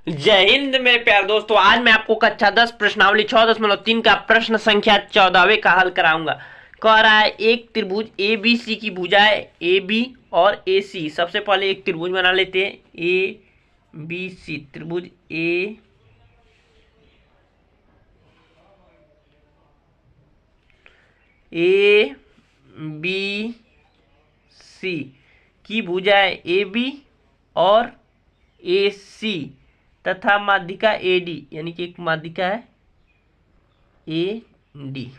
जय हिंद मेरे प्यारे दोस्तों। आज मैं आपको कक्षा 10 प्रश्नावली 6.3 का प्रश्न संख्या 14वें का हल कराऊंगा। कह रहा है एक त्रिभुज ए बी सी की भुजाएं ए बी और ए सी। सबसे पहले एक त्रिभुज बना लेते हैं ए बी सी। त्रिभुज ए बी सी की भुजाएं ए बी और ए सी तथा माध्यिका ए डी, यानी कि एक माध्यिका है ए डी।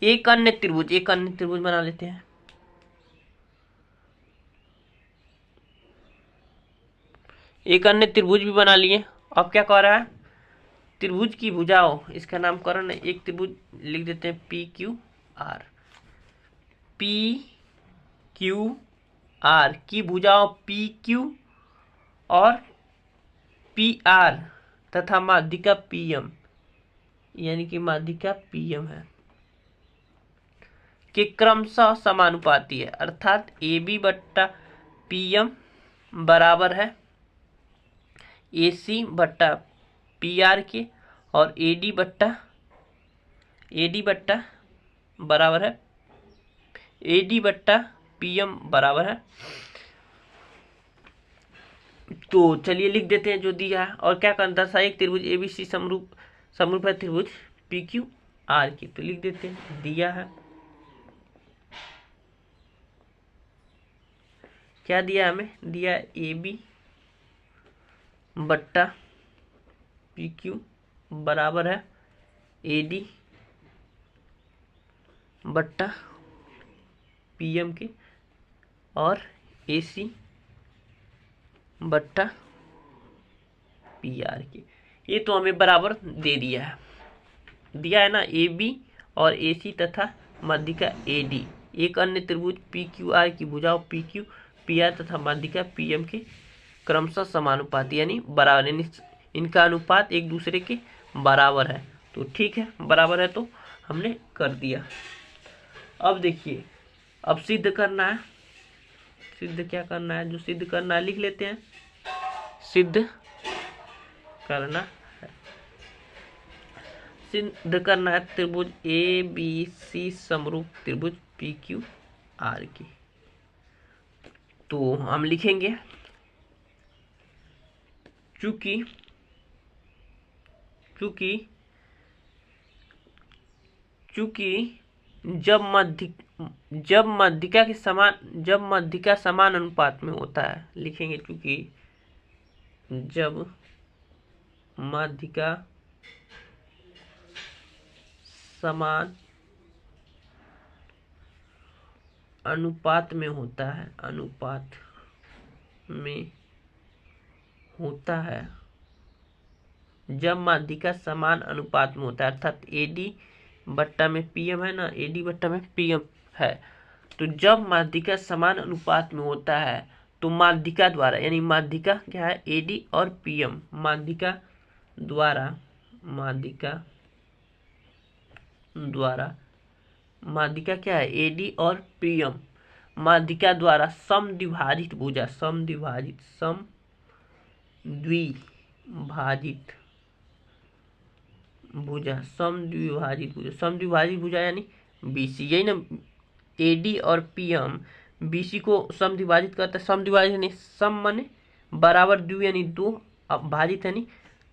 एक अन्य त्रिभुज बना लेते हैं। एक अन्य त्रिभुज भी बना लिए। अब क्या कह रहा है, त्रिभुज की भुजाओं, इसका नामकरण है, एक त्रिभुज लिख देते हैं P Q R. P Q R की भुजाओं पी क्यू और पी आर तथा माध्यिका पी एम, यानी कि माध्यिका पी एम है, के क्रमशः समानुपाती है। अर्थात ए बी बट्टा पी एम बराबर है ए सी बट्टा पी आर के, और ए डी बट्टा बराबर है ए डी बट्टा पी एम बराबर है। तो चलिए लिख देते हैं जो दिया है। और क्या करना था, एक त्रिभुज ए बी सी समरूप है त्रिभुज पी क्यू आर की। तो लिख देते हैं दिया है, क्या दिया हमें, दिया ए बी बट्टा पी क्यू बराबर है ए डी बट्टा पी एम के, और ए सी बट्टा पी आर के। ये तो हमें बराबर दे दिया है ना, ए बी और ए सी तथा माध्यिका ए डी। एक अन्य त्रिभुज पी क्यू आर की भुजाओं पी क्यू पी आर तथा माध्यिका पी एम के क्रमशः समानुपाती, यानी बराबर, यानी इनका अनुपात एक दूसरे के बराबर है। तो ठीक है, बराबर है तो हमने कर दिया। अब देखिए, अब सिद्ध करना है। सिद्ध क्या करना है, जो सिद्ध करना है लिख लेते हैं। सिद्ध करना है, सिद्ध करना है त्रिभुज ए बी सी समरूप त्रिभुज पी क्यू आर की। तो हम लिखेंगे, चूंकि जब माध्यिका समान अनुपात में होता है, लिखेंगे चूंकि जब माध्यिका समान अनुपात में होता है, जब माध्यिका समान अनुपात में होता है, अर्थात ए डी बट्टा में पी एम है ना, ए डी बट्टा में पी एम है। तो जब माध्यिका समान अनुपात में होता है तो माध्यिका द्वारा, यानी माध्यिका क्या है ए डी और पी एम, माध्यिका क्या है ए डी और पी एम, माध्यिका द्वारा समद्विभाजित भुजा यानी बीसी, यही ना, एडी और पीएम बीसी को समद्विभाजित करता है। समद्विभाजित यानी सम माने बराबर, द्वि यानी दो, अब भाजित यानी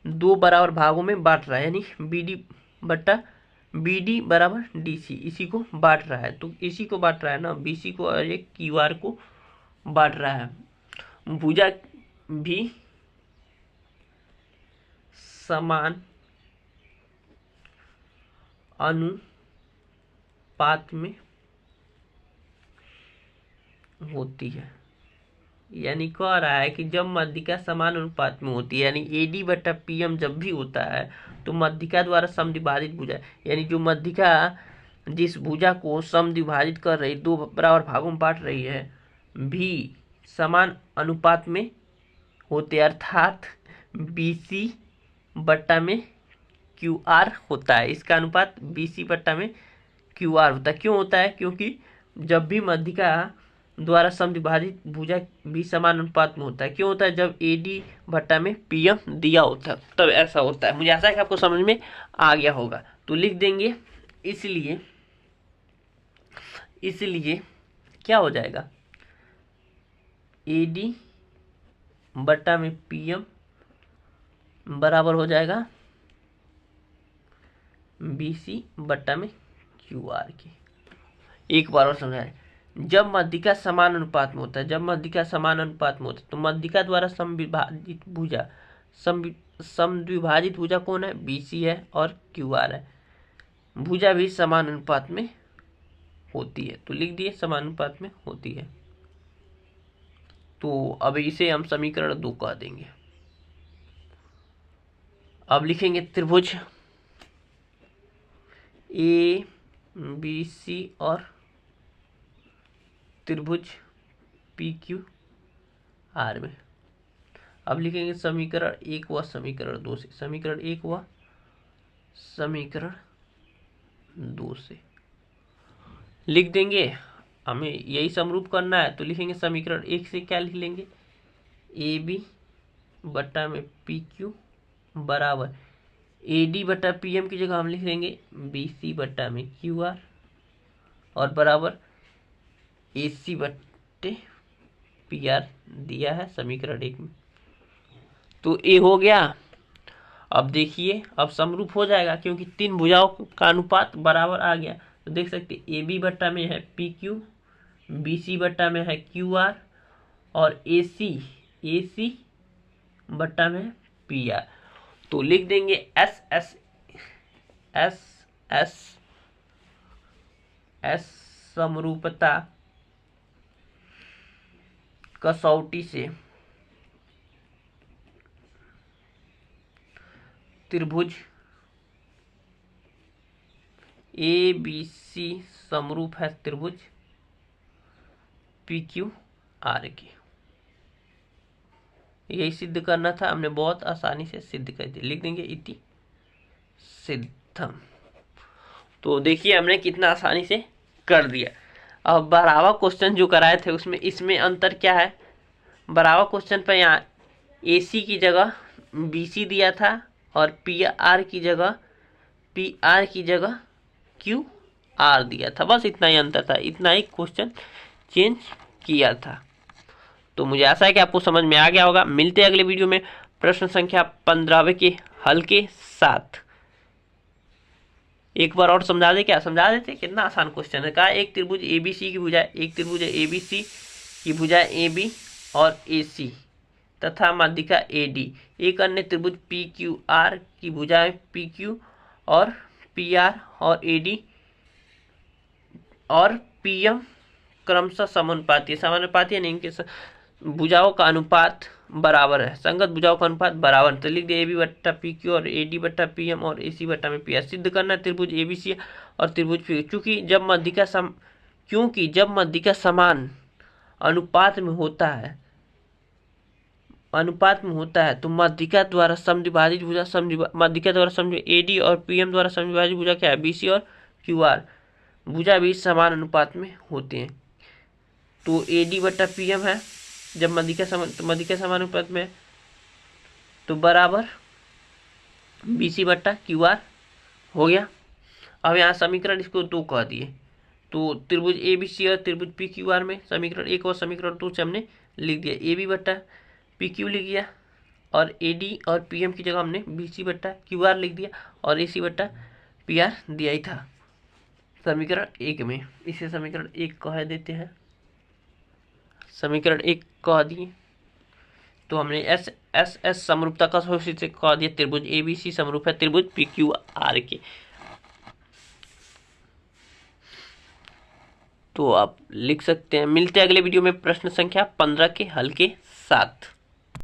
दो बराबर भागों में बांट रहा है, यानी बीडी बट्टा बीडी बराबर डीसी, इसी को बांट रहा है। तो इसी को बांट रहा है ना, बीसी को और एक क्यूआर को बांट रहा है। भुजा भी समान अनुपात में होती है, यानी कह रहा है कि जब माध्यिका समान अनुपात में होती है, यानी एडी बट्टा पीएम जब भी होता है तो माध्यिका द्वारा समद्विभाजित भुजा, यानी जो माध्यिका जिस भुजा को समद्विभाजित कर रही, दो बराबर भागों में बांट रही है, भी समान अनुपात में होते, अर्थात बीसी बट्टा में क्यू आर होता है। इसका अनुपात बीसी बट्टा में क्यू आर होता है। क्यों होता है, क्योंकि जब भी माध्यिका द्वारा समद्विभाजित भुजा भी समान अनुपात में होता है। क्यों होता है? जब AD बट्टा में PM दिया होता है तब ऐसा होता है। मुझे आशा है कि आपको समझ में आ गया होगा। तो लिख देंगे इसलिए क्या हो जाएगा? AD बट्टा में PM बराबर हो जाएगा BC बट्टा में QR के। एक बार और समझाएं। जब माध्यिका समान अनुपात में होता है, तो माध्यिका द्वारा समद्विभाजित भुजा कौन है? BC है और QR है। भुजा भी समान अनुपात में होती है, तो लिख दिए समान अनुपात में होती है। तो अब इसे हम समीकरण 2 कह देंगे। अब लिखेंगे त्रिभुज ABC और त्रिभुज PQR में। अब लिखेंगे समीकरण 1 व समीकरण 2 से। समीकरण 1 व समीकरण 2 से लिख देंगे। हमें यही समरूप करना है, तो लिखेंगे समीकरण 1 से क्या लिख लेंगे? AB बट्टा में PQ बराबर AD बट्टा PM की जगह हम लिख लेंगे BC बट्टा में QR और बराबर AC बट्टे PR दिया है समीकरण 1 में। तो A हो गया। अब देखिए, अब समरूप हो जाएगा क्योंकि 3 भुजाओं का अनुपात बराबर आ गया। तो देख सकते AB बट्टा में है PQ, BC बट्टा में है QR और AC बट्टा में है PR। तो लिख देंगे S समरूपता कसौटी से त्रिभुज ABC समरूप है त्रिभुज PQR के। यही सिद्ध करना था, हमने बहुत आसानी से सिद्ध कर दिया। लिख देंगे इति सिद्धम। तो देखिए हमने कितना आसानी से कर दिया। अब 12वां क्वेश्चन जो कराए थे उसमें इसमें अंतर क्या है? 12वां क्वेश्चन पर यहाँ AC की जगह BC दिया था और PR की जगह QR दिया था। बस इतना ही अंतर था, इतना ही क्वेश्चन चेंज किया था। तो मुझे आशा है कि आपको समझ में आ गया होगा। मिलते हैं अगले वीडियो में प्रश्न संख्या 15वें के हल के साथ। एक बार और समझा दे, क्या समझा देते? कितना आसान क्वेश्चन है। कहा एक त्रिभुज ABC की भुजा, एक त्रिभुज ABC की भुजा AB और AC तथा माध्यिका AD। एक अन्य त्रिभुज PQR की भुजाएं PQ और PR और AD और PM क्रमशः समानुपाती है, नहीं इनके भुजाओं का अनुपात बराबर है, संगत भुजाओं का अनुपात बराबर। तो लिख दिया AB बट्टा PQ और AD बट्टा PM और AC बट्टा में PR। सिद्ध करना त्रिभुज ABC और त्रिभुज PQ। क्योंकि जब माध्यिका समान अनुपात में होता है तो माध्यिका द्वारा समद्विभाजित भुजा AD और PM द्वारा समद्विभाजित भुजा क्या है? BC और QR भुजा भी समान अनुपात में होते हैं। तो AD बट्टा PM है जब माध्यिका समान अनुपात में, तो बराबर BC बट्टा QR हो गया। अब यहाँ समीकरण इसको 2 कह दिए। तो त्रिभुज ABC और त्रिभुज PQR में समीकरण 1 और समीकरण 2 से हमने लिख दिया। AB बट्टा PQ लिख दिया और AD और PM की जगह हमने BC बट्टा QR लिख दिया और AC बट्टा PR दिया ही था समीकरण 1 में। इसे समीकरण 1 कह देते हैं। समीकरण 1 कह दिए तो हमने S समरूपता का कसौटी से कह दिया त्रिभुज ABC समरूप है त्रिभुज PQR के। तो आप लिख सकते हैं। मिलते हैं अगले वीडियो में प्रश्न संख्या 15 के हल के साथ।